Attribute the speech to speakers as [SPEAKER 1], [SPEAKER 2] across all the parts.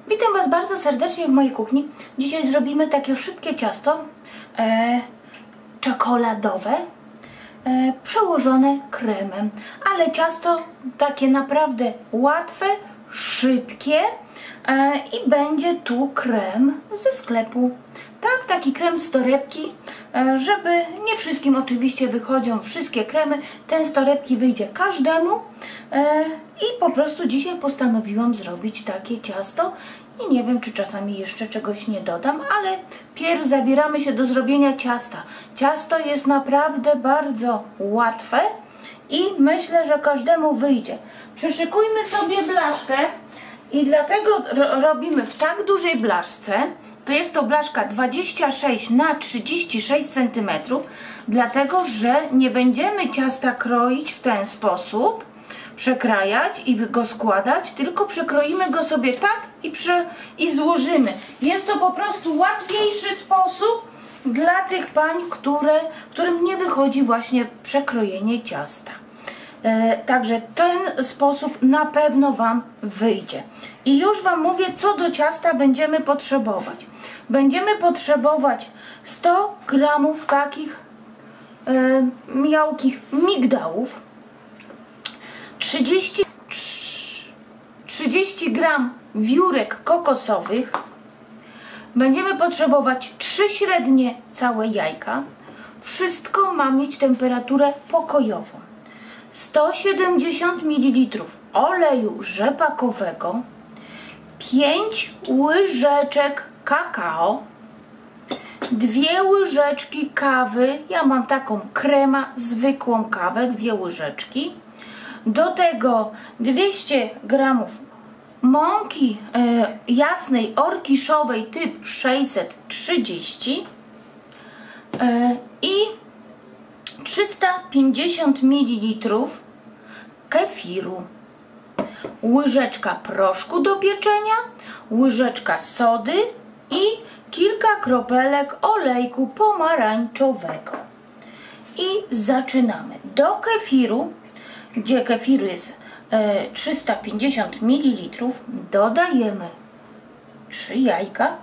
[SPEAKER 1] Witam Was bardzo serdecznie w mojej kuchni. Dzisiaj zrobimy takie szybkie ciasto czekoladowe przełożone kremem, ale ciasto takie naprawdę łatwe, szybkie i będzie tu krem ze sklepu. Tak, taki krem z torebki, żeby nie wszystkim oczywiście wychodzą wszystkie kremy, ten z torebki wyjdzie każdemu i po prostu dzisiaj postanowiłam zrobić takie ciasto i nie wiem, czy czasami jeszcze czegoś nie dodam, ale pierw zabieramy się do zrobienia ciasta. Ciasto jest naprawdę bardzo łatwe i myślę, że każdemu wyjdzie. Przyszykujmy sobie blaszkę i dlatego robimy w tak dużej blaszce. To jest to blaszka 26 na 36 cm, dlatego że nie będziemy ciasta kroić w ten sposób, przekrajać i go składać, tylko przekroimy go sobie tak i złożymy. Jest to po prostu łatwiejszy sposób dla tych pań, którym nie wychodzi właśnie przekrojenie ciasta. Także ten sposób na pewno Wam wyjdzie. I już Wam mówię, co do ciasta będziemy potrzebować. Będziemy potrzebować 100 gramów takich miałkich migdałów, 30 gram wiórek kokosowych, będziemy potrzebować 3 średnie całe jajka. Wszystko ma mieć temperaturę pokojową. 170 ml oleju rzepakowego, 5 łyżeczek kakao, 2 łyżeczki kawy, ja mam taką krema, zwykłą kawę, 2 łyżeczki, do tego 200 gramów mąki jasnej orkiszowej typ 630 i 350 ml kefiru, łyżeczka proszku do pieczenia, łyżeczka sody i kilka kropelek olejku pomarańczowego. I zaczynamy. Do kefiru, gdzie kefiru jest 350 ml, dodajemy 3 jajka.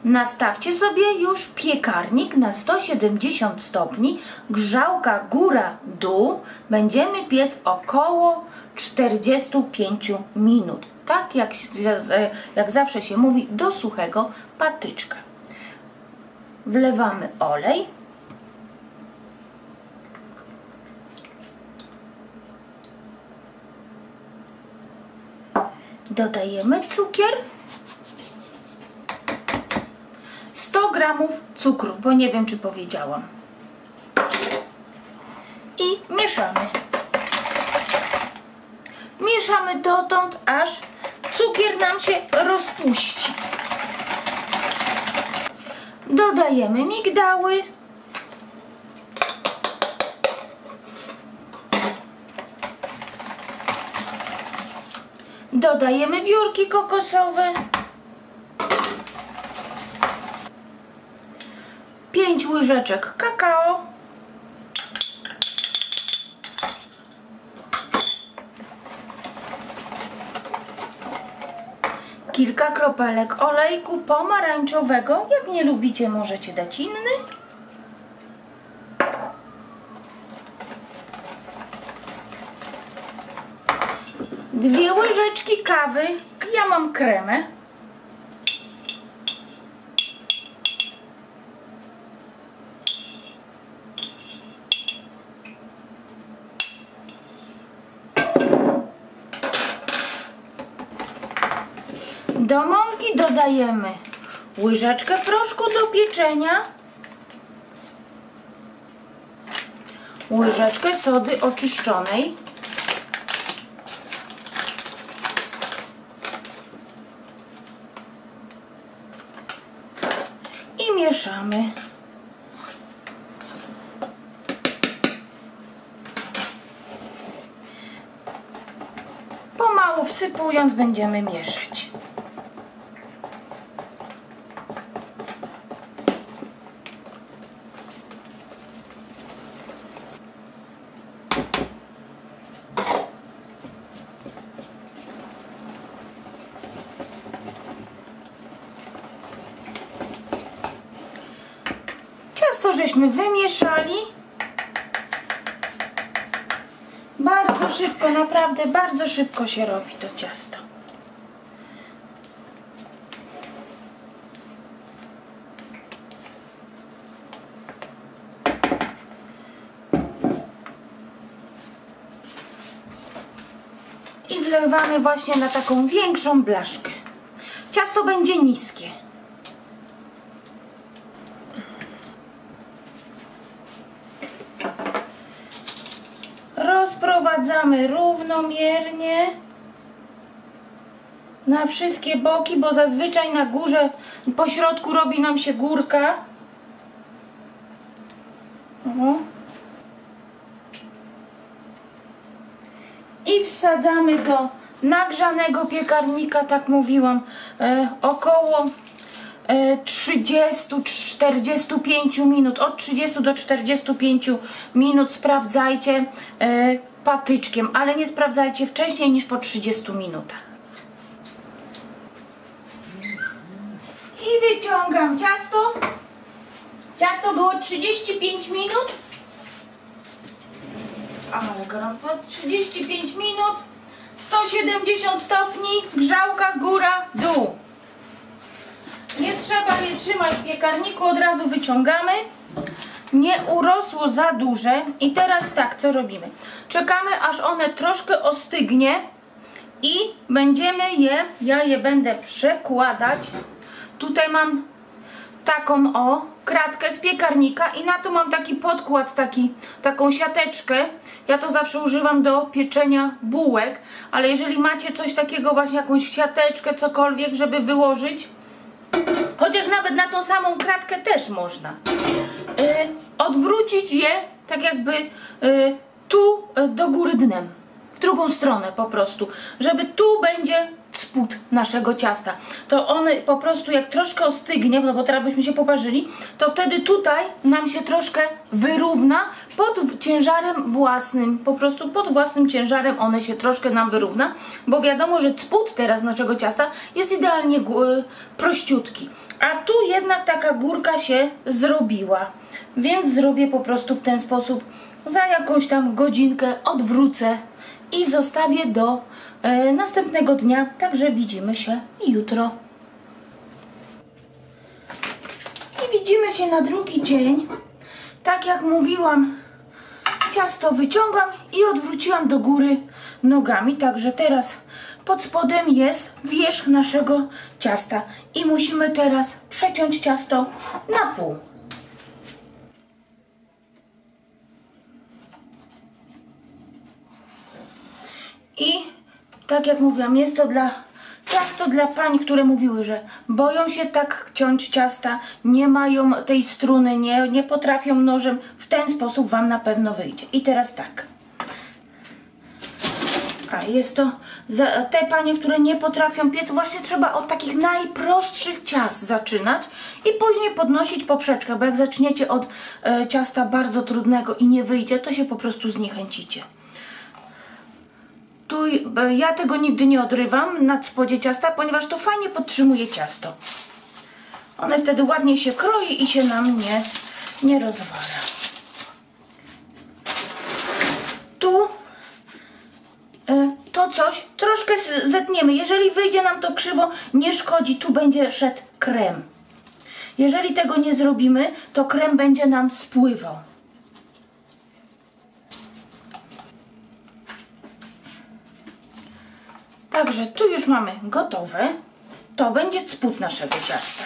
[SPEAKER 1] Nastawcie sobie już piekarnik na 170 stopni, grzałka góra-dół. Będziemy piec około 45 minut. Tak jak zawsze się mówi, do suchego patyczka. Wlewamy olej. Dodajemy cukier. 100 gramów cukru, bo nie wiem, czy powiedziałam. I mieszamy. Mieszamy dotąd, aż cukier nam się rozpuści. Dodajemy migdały. Dodajemy wiórki kokosowe. 5 łyżeczek kakao, kilka kropelek olejku pomarańczowego, jak nie lubicie, możecie dać inny, dwie łyżeczki kawy, ja mam kremę, do mąki dodajemy łyżeczkę proszku do pieczenia, łyżeczkę sody oczyszczonej, i mieszamy. Pomału wsypując będziemy mieszać. Ciasto żeśmy wymieszali. Bardzo szybko, naprawdę bardzo szybko się robi to ciasto. I wlewamy właśnie na taką większą blaszkę. Ciasto będzie niskie. Rozprowadzamy równomiernie na wszystkie boki, bo zazwyczaj na górze, po środku robi nam się górka. I wsadzamy do nagrzanego piekarnika, tak mówiłam, około 30-45 minut, od 30 do 45 minut sprawdzajcie patyczkiem, ale nie sprawdzajcie wcześniej niż po 30 minutach. I wyciągam ciasto. Ciasto było 35 minut. Ale gorąco. 35 minut, 170 stopni, grzałka góra, dół. Nie trzeba je trzymać w piekarniku, od razu wyciągamy. Nie urosło za duże. I teraz tak, co robimy? Czekamy, aż one troszkę ostygnie i będziemy je, ja je będę przekładać. Tutaj mam taką kratkę z piekarnika i na to mam taki podkład, taką siateczkę. Ja to zawsze używam do pieczenia bułek, ale jeżeli macie coś takiego, właśnie jakąś siateczkę, cokolwiek, żeby wyłożyć, chociaż nawet na tą samą kratkę też można, odwrócić je tak jakby tu do góry dnem, w drugą stronę po prostu, żeby tu będzie spód naszego ciasta. To one po prostu jak troszkę ostygnie, no bo teraz byśmy się poparzyli, to wtedy tutaj nam się troszkę wyrówna pod ciężarem własnym, po prostu pod własnym ciężarem one się troszkę nam wyrówna, bo wiadomo, że spód teraz naszego ciasta jest idealnie prościutki, a tu jednak taka górka się zrobiła, więc zrobię po prostu w ten sposób. Za jakąś tam godzinkę odwrócę i zostawię do następnego dnia, także widzimy się jutro. I widzimy się na drugi dzień. Tak jak mówiłam, ciasto wyciągam i odwróciłam do góry nogami, także teraz pod spodem jest wierzch naszego ciasta i musimy teraz przeciąć ciasto na pół. I tak jak mówiłam, jest to ciasto dla pań, które mówiły, że boją się tak ciąć ciasta, nie mają tej struny, nie potrafią nożem. W ten sposób wam na pewno wyjdzie. I teraz tak. A jest to za te panie, które nie potrafią piec, właśnie trzeba od takich najprostszych ciast zaczynać i później podnosić poprzeczkę, bo jak zaczniecie od ciasta bardzo trudnego i nie wyjdzie, to się po prostu zniechęcicie. Tu ja tego nigdy nie odrywam na spodzie ciasta, ponieważ to fajnie podtrzymuje ciasto. One wtedy ładnie się kroi i się nam nie rozwala. Tu to coś troszkę zetniemy. Jeżeli wyjdzie nam to krzywo, nie szkodzi, tu będzie szedł krem. Jeżeli tego nie zrobimy, to krem będzie nam spływał. Także tu już mamy gotowe. To będzie spód naszego ciasta.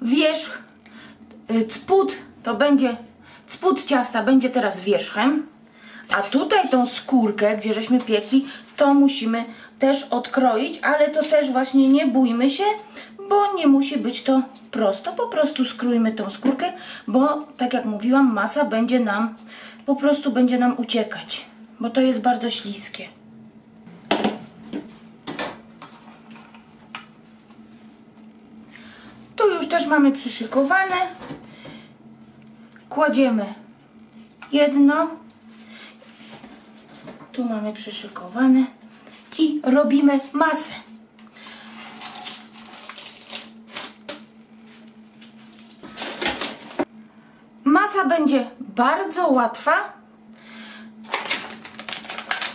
[SPEAKER 1] Wierzch, spód to będzie, spód ciasta będzie teraz wierzchem, a tutaj tą skórkę, gdzie żeśmy piekli, to musimy też odkroić, ale to też właśnie nie bójmy się, bo nie musi być to prosto. Po prostu skrójmy tą skórkę, bo tak jak mówiłam, masa będzie nam, po prostu będzie nam uciekać, bo to jest bardzo śliskie. Tu już też mamy przyszykowane. Kładziemy jedno. Tu mamy przyszykowane. I robimy masę. Masa będzie bardzo łatwa.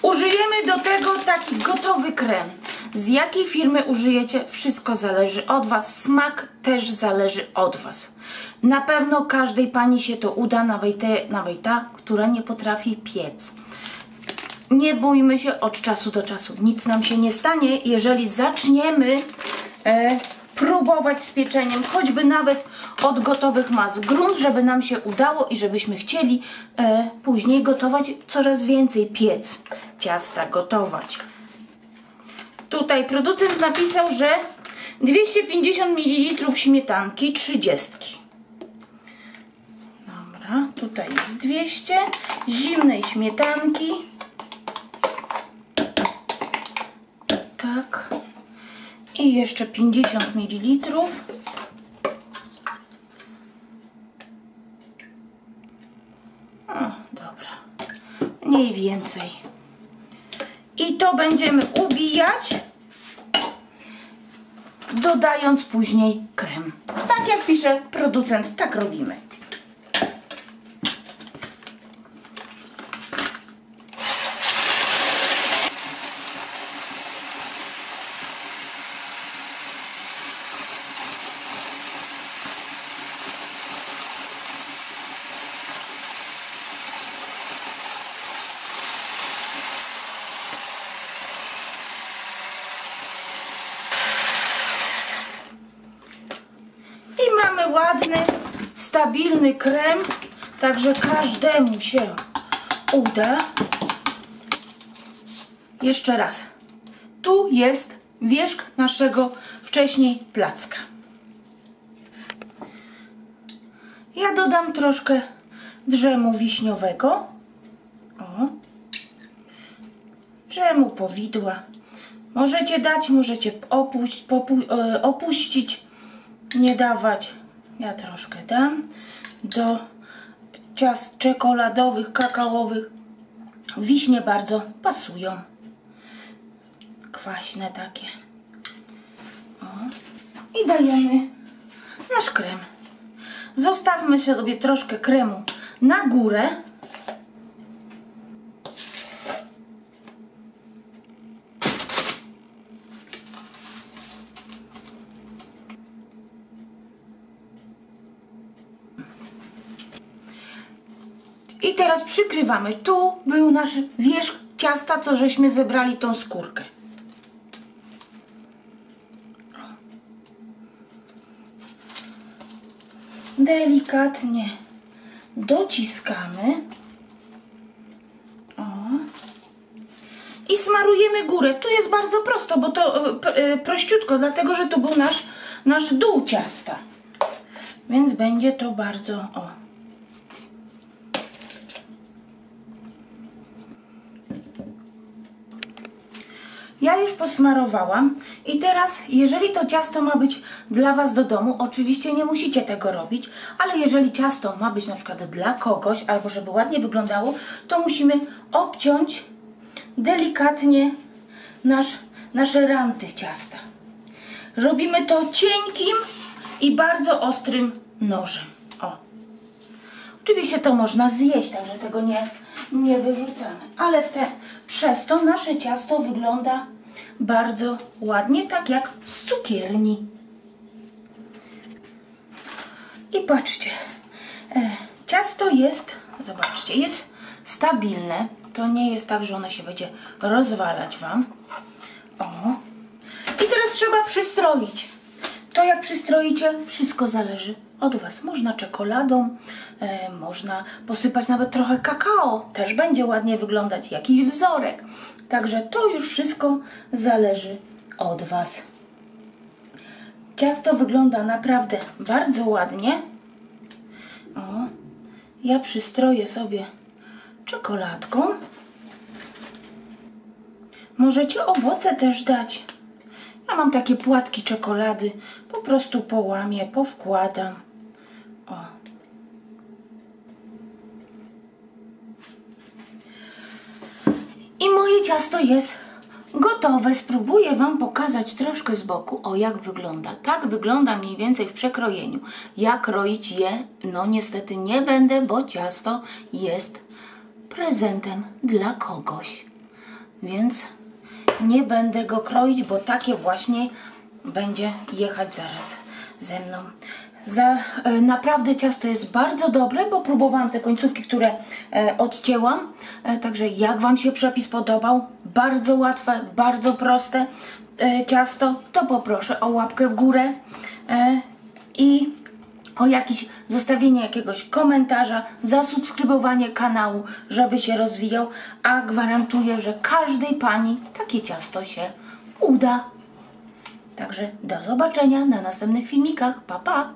[SPEAKER 1] Użyjemy do tego taki gotowy krem. Z jakiej firmy użyjecie, wszystko zależy od Was. Smak też zależy od Was. Na pewno każdej pani się to uda, nawet ta, która nie potrafi piec. Nie bójmy się od czasu do czasu. Nic nam się nie stanie, jeżeli zaczniemy próbować z pieczeniem, choćby nawet od gotowych mas. Grunt, żeby nam się udało i żebyśmy chcieli później gotować coraz więcej, piec ciasta, gotować. Tutaj producent napisał, że 250 ml śmietanki 30. Dobra, tutaj jest 200 zimnej śmietanki. Tak. I jeszcze 50 ml. O, dobra. Mniej więcej. I to będziemy ubijać, dodając później krem. Tak jak pisze producent, tak robimy. I mamy ładny, stabilny krem, także każdemu się uda. Jeszcze raz. Tu jest wierzch naszego wcześniej placka. Ja dodam troszkę drzemu wiśniowego. O. Drzemu powidła. Możecie dać, możecie opuścić. Nie dawać. Ja troszkę dam. Do ciast czekoladowych, kakaowych wiśnie bardzo pasują. Kwaśne takie. O. I dajemy nasz krem. Zostawmy sobie troszkę kremu na górę. I teraz przykrywamy. Tu był nasz wierzch ciasta, co żeśmy zebrali tą skórkę. Delikatnie dociskamy. O. I smarujemy górę. Tu jest bardzo prosto, bo to prościutko, dlatego że tu był nasz dół ciasta. Więc będzie to bardzo... O. Ja już posmarowałam i teraz, jeżeli to ciasto ma być dla Was do domu, oczywiście nie musicie tego robić, ale jeżeli ciasto ma być na przykład dla kogoś, albo żeby ładnie wyglądało, to musimy obciąć delikatnie nasze ranty ciasta. Robimy to cienkim i bardzo ostrym nożem. O. Oczywiście to można zjeść, także tego nie wyrzucamy, ale przez to nasze ciasto wygląda bardzo ładnie, tak jak z cukierni. I patrzcie, ciasto jest, zobaczcie, jest stabilne. To nie jest tak, że ono się będzie rozwalać Wam. O. I teraz trzeba przystroić. To jak przystroicie, wszystko zależy od Was. Można czekoladą, można posypać nawet trochę kakao. Też będzie ładnie wyglądać, jakiś wzorek. Także to już wszystko zależy od Was. Ciasto wygląda naprawdę bardzo ładnie. O, ja przystroję sobie czekoladką. Możecie owoce też dać. Ja mam takie płatki czekolady. Po prostu połamię, powkładam. O. I moje ciasto jest Gotowe. Spróbuję Wam pokazać troszkę z boku, o jak wygląda. Tak wygląda mniej więcej w przekrojeniu. Jak kroić je? No niestety nie będę, bo ciasto jest prezentem dla kogoś. Więc nie będę go kroić, bo takie właśnie będzie jechać zaraz ze mną. Naprawdę ciasto jest bardzo dobre, bo próbowałam te końcówki, które odcięłam. Także jak Wam się przepis podobał, bardzo łatwe, bardzo proste ciasto, to poproszę o łapkę w górę i o zostawienie jakiegoś komentarza, zasubskrybowanie kanału, żeby się rozwijał, a gwarantuję, że każdej Pani takie ciasto się uda. Także do zobaczenia na następnych filmikach. Pa, pa!